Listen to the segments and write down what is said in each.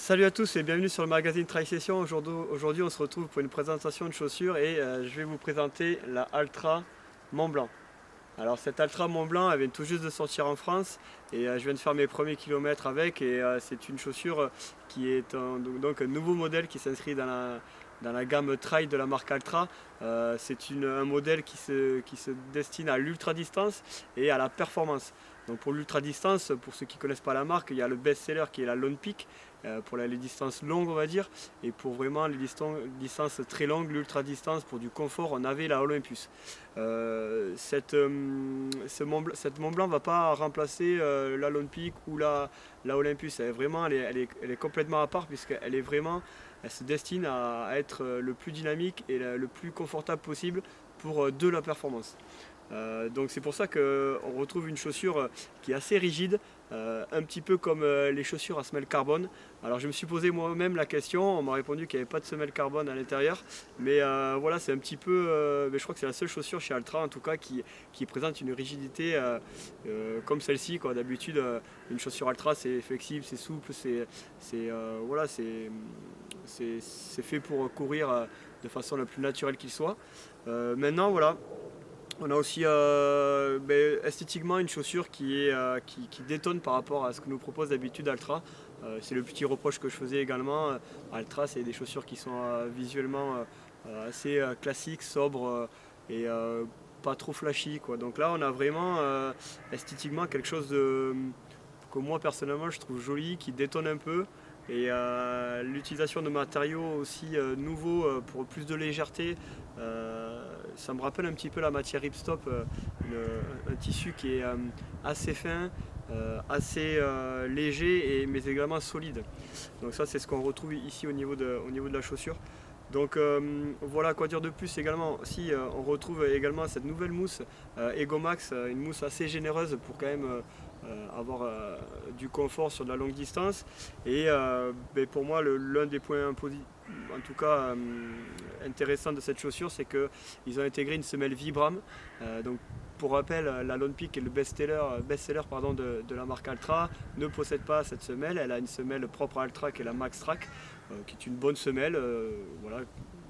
Salut à tous et bienvenue sur le magazine Tri-Session. Aujourd'hui, on se retrouve pour une présentation de chaussures et je vais vous présenter la Altra Mont Blanc. Alors cette Altra Mont Blanc, elle vient tout juste de sortir en France et je viens de faire mes premiers kilomètres avec et c'est une chaussure qui est donc un nouveau modèle qui s'inscrit dans la gamme trail de la marque Altra. C'est un modèle qui se destine à l'ultra distance et à la performance. Donc pour l'ultra distance, pour ceux qui ne connaissent pas la marque, il y a le best-seller qui est la Lone Peak pour les distances longues on va dire, et pour vraiment les distances très longues, l'ultra distance pour du confort, on avait la Olympus. Cette Mont Blanc ne va pas remplacer la Lone Peak ou la Olympus. Elle est complètement à part puisqu'elle est vraiment, elle se destine à être le plus dynamique et le plus confortable possible pour de la performance. Donc c'est pour ça qu'on retrouve une chaussure qui est assez rigide, un petit peu comme les chaussures à semelle carbone. Alors je me suis posé moi-même la question, on m'a répondu qu'il n'y avait pas de semelle carbone à l'intérieur, mais voilà, c'est un petit peu, mais je crois que c'est la seule chaussure chez Altra en tout cas qui présente une rigidité comme celle-ci. D'habitude une chaussure Altra c'est flexible, c'est souple, voilà, c'est fait pour courir de façon la plus naturelle qu'il soit. Maintenant voilà. On a aussi esthétiquement une chaussure qui détonne par rapport à ce que nous propose d'habitude Altra. C'est le petit reproche que je faisais également. Altra, c'est des chaussures qui sont visuellement assez classiques, sobres et pas trop flashy, quoi. Donc là, on a vraiment esthétiquement quelque chose que moi personnellement je trouve joli, qui détonne un peu. Et l'utilisation de matériaux aussi nouveaux pour plus de légèreté, ça me rappelle un petit peu la matière Ripstop, un tissu qui est assez fin, assez léger mais également solide. Donc ça c'est ce qu'on retrouve ici au niveau de la chaussure. Donc voilà, quoi dire de plus également. Si on retrouve également cette nouvelle mousse Egomax, une mousse assez généreuse pour quand même avoir du confort sur de la longue distance. Et pour moi, l'un des points en tout cas intéressants de cette chaussure, c'est qu'ils ont intégré une semelle Vibram. Donc pour rappel, la Lone Peak est le best-seller de la marque Altra, ne possède pas cette semelle. Elle a une semelle propre à Altra qui est la Max Track, qui est une bonne semelle, voilà,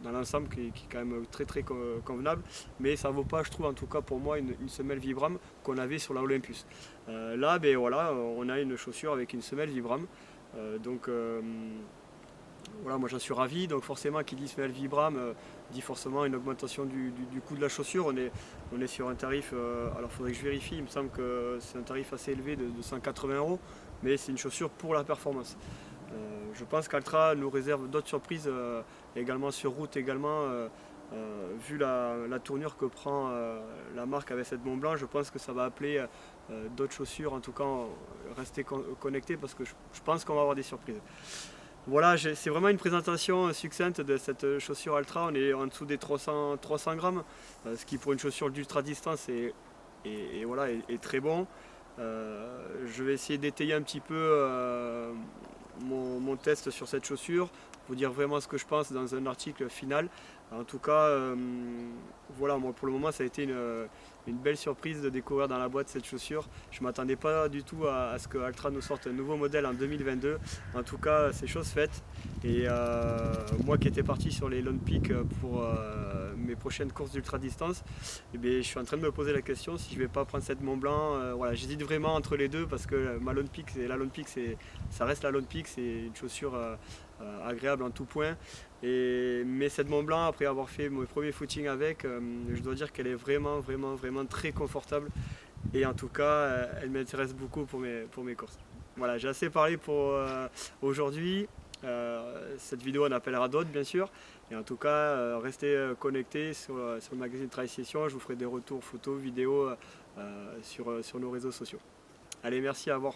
dans l'ensemble qui est quand même très convenable, mais ça ne vaut pas, je trouve en tout cas pour moi, une semelle Vibram qu'on avait sur la Olympus. Là, voilà, on a une chaussure avec une semelle Vibram, donc voilà, moi j'en suis ravi. Donc forcément, qui dit semelle Vibram dit forcément une augmentation du coût de la chaussure. On est sur un tarif, alors il faudrait que je vérifie, il me semble que c'est un tarif assez élevé de 180 €, mais c'est une chaussure pour la performance. Je pense qu'Altra nous réserve d'autres surprises également sur route également. Vu la tournure que prend la marque avec cette Mont Blanc, je pense que ça va appeler d'autres chaussures. En tout cas, restez connectés parce que je pense qu'on va avoir des surprises. Voilà, c'est vraiment une présentation succincte de cette chaussure Altra. On est en dessous des 300 grammes, ce qui pour une chaussure d'ultra distance voilà, est très bon. Je vais essayer d'étayer un petit peu mon test sur cette chaussure, vous dire vraiment ce que je pense dans un article final. En tout cas, voilà, moi pour le moment ça a été une belle surprise de découvrir dans la boîte cette chaussure. Je ne m'attendais pas du tout à ce que Altra nous sorte un nouveau modèle en 2022. En tout cas, c'est chose faite. Et moi qui étais parti sur les Lone Peak pour mes prochaines courses d'ultra distance, je suis en train de me poser la question si je ne vais pas prendre cette Mont Blanc. Voilà, j'hésite vraiment entre les deux parce que la Lone Peak, ça reste la Lone Peak, c'est une chaussure agréable en tout point. Mais cette Mont Blanc, après avoir fait mon premier footing avec, je dois dire qu'elle est vraiment très confortable. Et en tout cas, elle m'intéresse beaucoup pour mes courses. Voilà, j'ai assez parlé pour aujourd'hui. Cette vidéo en appellera d'autres bien sûr. Et en tout cas, restez connectés sur le magazine Tri-Session. Je vous ferai des retours photos, vidéos sur nos réseaux sociaux. Allez, merci, à revoir.